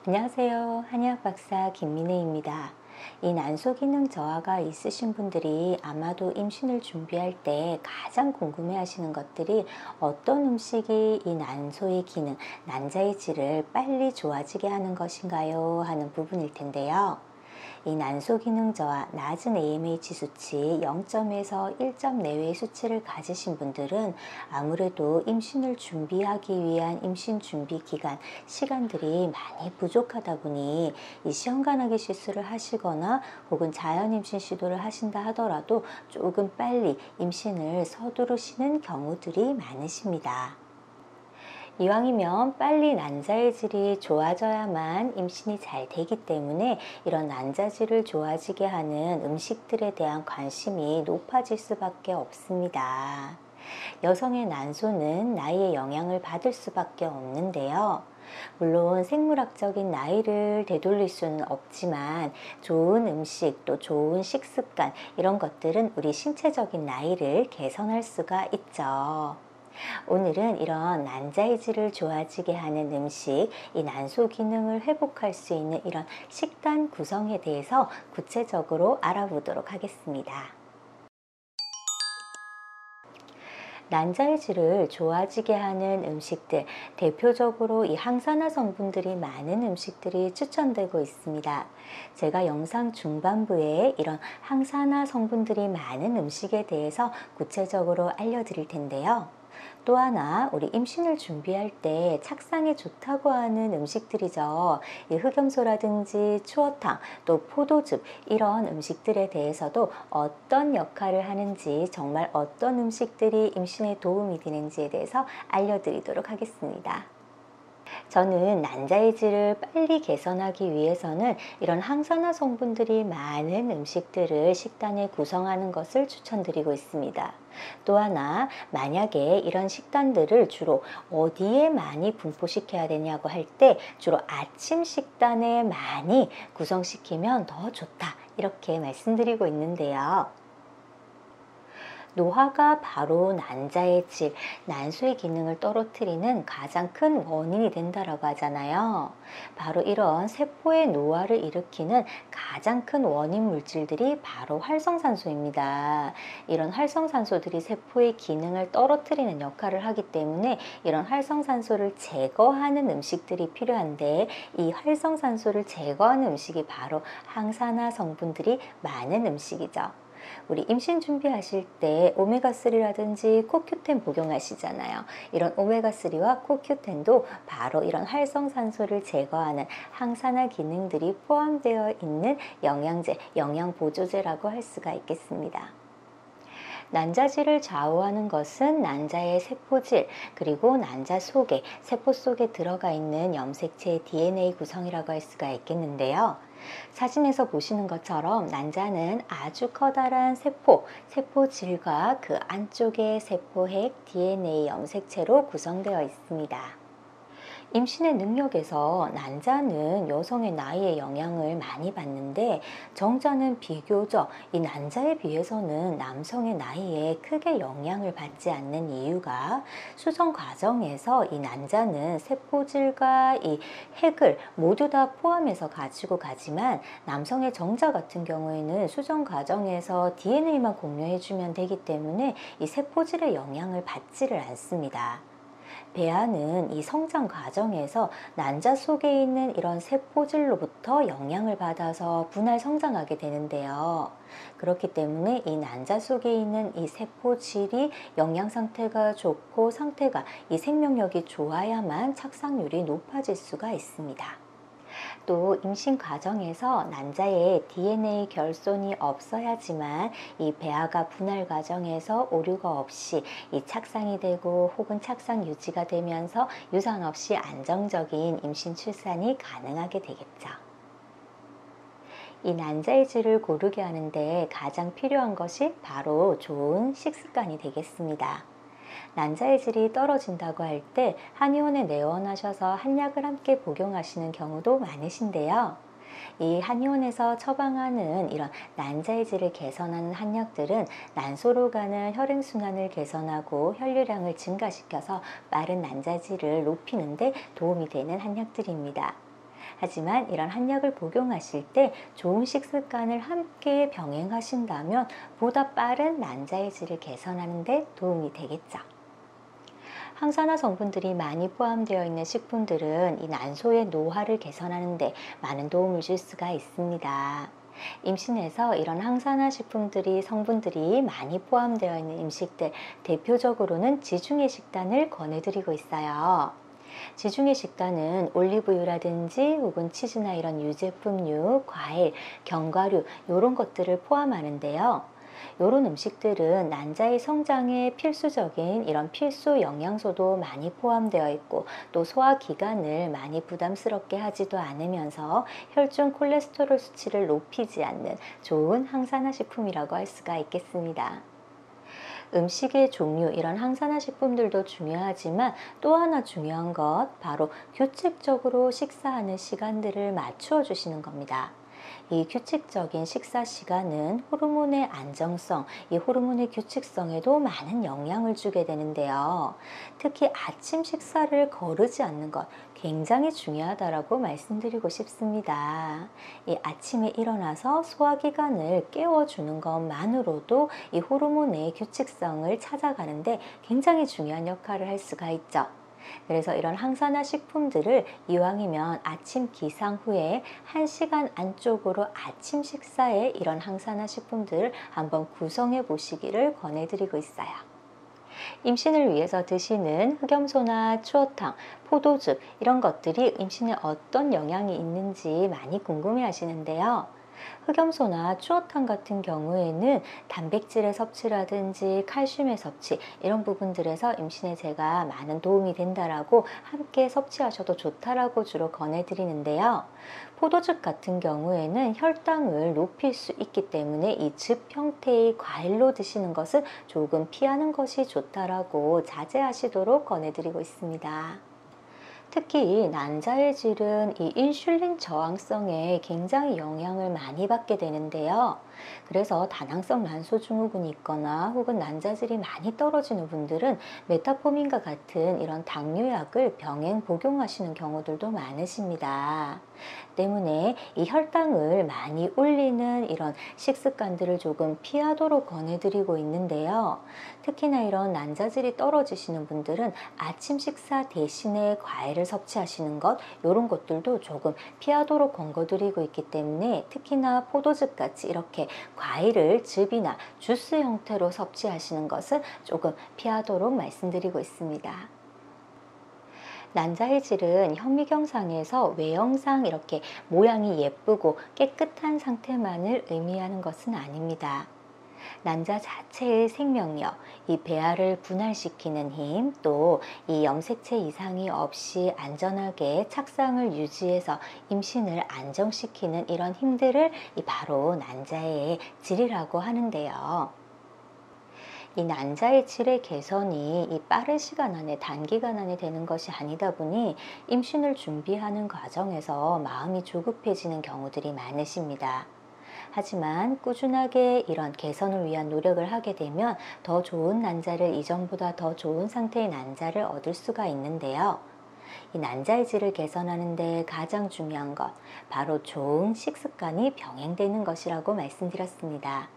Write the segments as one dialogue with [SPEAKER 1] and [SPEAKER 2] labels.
[SPEAKER 1] 안녕하세요. 한의학 박사 김민혜입니다. 이 난소 기능 저하가 있으신 분들이 아마도 임신을 준비할 때 가장 궁금해 하시는 것들이 어떤 음식이 이 난소의 기능, 난자의 질을 빨리 좋아지게 하는 것인가요? 하는 부분일 텐데요. 이 난소 기능 저하, 낮은 AMH 수치 0점에서 1점 내외의 수치를 가지신 분들은 아무래도 임신을 준비하기 위한 임신 준비 기간, 시간들이 많이 부족하다 보니 이 시험관하게 실수를 하시거나 혹은 자연 임신 시도를 하신다 하더라도 조금 빨리 임신을 서두르시는 경우들이 많으십니다. 이왕이면 빨리 난자의 질이 좋아져야만 임신이 잘 되기 때문에 이런 난자질을 좋아지게 하는 음식들에 대한 관심이 높아질 수밖에 없습니다. 여성의 난소는 나이의 영향을 받을 수밖에 없는데요. 물론 생물학적인 나이를 되돌릴 수는 없지만 좋은 음식 또 좋은 식습관 이런 것들은 우리 신체적인 나이를 개선할 수가 있죠. 오늘은 이런 난자의 질을 좋아지게 하는 음식, 이 난소 기능을 회복할 수 있는 이런 식단 구성에 대해서 구체적으로 알아보도록 하겠습니다. 난자의 질을 좋아지게 하는 음식들, 대표적으로 이 항산화 성분들이 많은 음식들이 추천되고 있습니다. 제가 영상 중반부에 이런 항산화 성분들이 많은 음식에 대해서 구체적으로 알려드릴 텐데요. 또 하나 우리 임신을 준비할 때 착상에 좋다고 하는 음식들이죠. 이 흑염소라든지 추어탕 또 포도즙 이런 음식들에 대해서도 어떤 역할을 하는지 정말 어떤 음식들이 임신에 도움이 되는지에 대해서 알려드리도록 하겠습니다. 저는 난자의 질을 빨리 개선하기 위해서는 이런 항산화 성분들이 많은 음식들을 식단에 구성하는 것을 추천드리고 있습니다. 또 하나, 만약에 이런 식단들을 주로 어디에 많이 분포시켜야 되냐고 할 때 주로 아침 식단에 많이 구성시키면 더 좋다. 이렇게 말씀드리고 있는데요. 노화가 바로 난자의 질, 난소의 기능을 떨어뜨리는 가장 큰 원인이 된다라고 하잖아요. 바로 이런 세포의 노화를 일으키는 가장 큰 원인 물질들이 바로 활성산소입니다. 이런 활성산소들이 세포의 기능을 떨어뜨리는 역할을 하기 때문에 이런 활성산소를 제거하는 음식들이 필요한데 이 활성산소를 제거하는 음식이 바로 항산화 성분들이 많은 음식이죠. 우리 임신 준비하실 때 오메가3라든지 코큐텐 복용하시잖아요. 이런 오메가3와 코큐텐도 바로 이런 활성산소를 제거하는 항산화 기능들이 포함되어 있는 영양제, 영양보조제라고 할 수가 있겠습니다. 난자질을 좌우하는 것은 난자의 세포질, 그리고 난자 속에, 세포 속에 들어가 있는 염색체의 DNA 구성이라고 할 수가 있겠는데요. 사진에서 보시는 것처럼 난자는 아주 커다란 세포질과 그 안쪽의 세포핵 DNA 염색체로 구성되어 있습니다. 임신의 능력에서 난자는 여성의 나이에 영향을 많이 받는데 정자는 비교적 이 난자에 비해서는 남성의 나이에 크게 영향을 받지 않는 이유가 수정 과정에서 이 난자는 세포질과 이 핵을 모두 다 포함해서 가지고 가지만 남성의 정자 같은 경우에는 수정 과정에서 DNA만 공유해주면 되기 때문에 이 세포질의 영향을 받지를 않습니다. 배아는 이 성장 과정에서 난자 속에 있는 이런 세포질로부터 영향을 받아서 분할 성장하게 되는데요. 그렇기 때문에 이 난자 속에 있는 이 세포질이 영양 상태가 좋고 이 생명력이 좋아야만 착상률이 높아질 수가 있습니다. 또 임신 과정에서 난자에 DNA 결손이 없어야지만 이 배아가 분할 과정에서 오류가 없이 이 착상이 되고 혹은 착상 유지가 되면서 유산 없이 안정적인 임신 출산이 가능하게 되겠죠. 이 난자의 질을 고르게 하는데 가장 필요한 것이 바로 좋은 식습관이 되겠습니다. 난자의 질이 떨어진다고 할 때 한의원에 내원하셔서 한약을 함께 복용하시는 경우도 많으신데요. 이 한의원에서 처방하는 이런 난자의 질을 개선하는 한약들은 난소로 가는 혈행순환을 개선하고 혈류량을 증가시켜서 빠른 난자질을 높이는 데 도움이 되는 한약들입니다. 하지만 이런 한약을 복용하실 때 좋은 식습관을 함께 병행하신다면 보다 빠른 난자의 질을 개선하는 데 도움이 되겠죠. 항산화 성분들이 많이 포함되어 있는 식품들은 이 난소의 노화를 개선하는 데 많은 도움을 줄 수가 있습니다. 임신에서 이런 항산화 식품들이 성분들이 많이 포함되어 있는 음식들, 대표적으로는 지중해 식단을 권해드리고 있어요. 지중해 식단은 올리브유라든지 혹은 치즈나 이런 유제품류, 과일, 견과류 이런 것들을 포함하는데요. 이런 음식들은 난자의 성장에 필수적인 이런 필수 영양소도 많이 포함되어 있고 또 소화기관을 많이 부담스럽게 하지도 않으면서 혈중 콜레스테롤 수치를 높이지 않는 좋은 항산화 식품이라고 할 수가 있겠습니다. 음식의 종류, 이런 항산화 식품들도 중요하지만 또 하나 중요한 것, 바로 규칙적으로 식사하는 시간들을 맞추어 주시는 겁니다. 이 규칙적인 식사 시간은 호르몬의 안정성, 이 호르몬의 규칙성에도 많은 영향을 주게 되는데요. 특히 아침 식사를 거르지 않는 것 굉장히 중요하다라고 말씀드리고 싶습니다. 이 아침에 일어나서 소화기관을 깨워주는 것만으로도 이 호르몬의 규칙성을 찾아가는데 굉장히 중요한 역할을 할 수가 있죠. 그래서 이런 항산화 식품들을 이왕이면 아침 기상 후에 1시간 안쪽으로 아침 식사에 이런 항산화 식품들을 한번 구성해 보시기를 권해드리고 있어요. 임신을 위해서 드시는 흑염소나 추어탕, 포도즙 이런 것들이 임신에 어떤 영향이 있는지 많이 궁금해 하시는데요. 흑염소나 추어탕 같은 경우에는 단백질의 섭취라든지 칼슘의 섭취 이런 부분들에서 임신에 제가 많은 도움이 된다라고 함께 섭취하셔도 좋다라고 주로 권해드리는데요. 포도즙 같은 경우에는 혈당을 높일 수 있기 때문에 이 즙 형태의 과일로 드시는 것은 조금 피하는 것이 좋다라고 자제하시도록 권해드리고 있습니다. 특히 난자의 질은 이 인슐린 저항성에 굉장히 영향을 많이 받게 되는데요. 그래서 다낭성 난소 증후군이 있거나 혹은 난자질이 많이 떨어지는 분들은 메타포민과 같은 이런 당뇨약을 병행 복용하시는 경우들도 많으십니다. 때문에 이 혈당을 많이 올리는 이런 식습관들을 조금 피하도록 권해드리고 있는데요. 특히나 이런 난자질이 떨어지시는 분들은 아침 식사 대신에 과일을 섭취하시는 것, 이런 것들도 조금 피하도록 권고드리고 있기 때문에 특히나 포도즙 같이 이렇게 과일을 즙이나 주스 형태로 섭취하시는 것은 조금 피하도록 말씀드리고 있습니다. 난자의 질은 현미경상에서 외형상 이렇게 모양이 예쁘고 깨끗한 상태만을 의미하는 것은 아닙니다. 난자 자체의 생명력, 이 배아를 분할시키는 힘, 또 이 염색체 이상이 없이 안전하게 착상을 유지해서 임신을 안정시키는 이런 힘들을 바로 난자의 질이라고 하는데요. 이 난자의 질의 개선이 이 빠른 시간 안에 단기간 안에 되는 것이 아니다 보니 임신을 준비하는 과정에서 마음이 조급해지는 경우들이 많으십니다. 하지만 꾸준하게 이런 개선을 위한 노력을 하게 되면 더 좋은 난자를 이전보다 더 좋은 상태의 난자를 얻을 수가 있는데요. 이 난자의 질을 개선하는 데 가장 중요한 것, 바로 좋은 식습관이 병행되는 것이라고 말씀드렸습니다.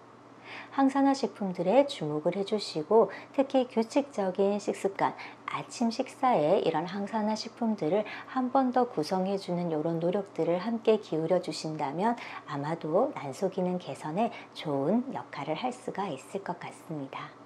[SPEAKER 1] 항산화 식품들에 주목을 해주시고 특히 규칙적인 식습관, 아침 식사에 이런 항산화 식품들을 한 번 더 구성해주는 이런 노력들을 함께 기울여 주신다면 아마도 난소 기능 개선에 좋은 역할을 할 수가 있을 것 같습니다.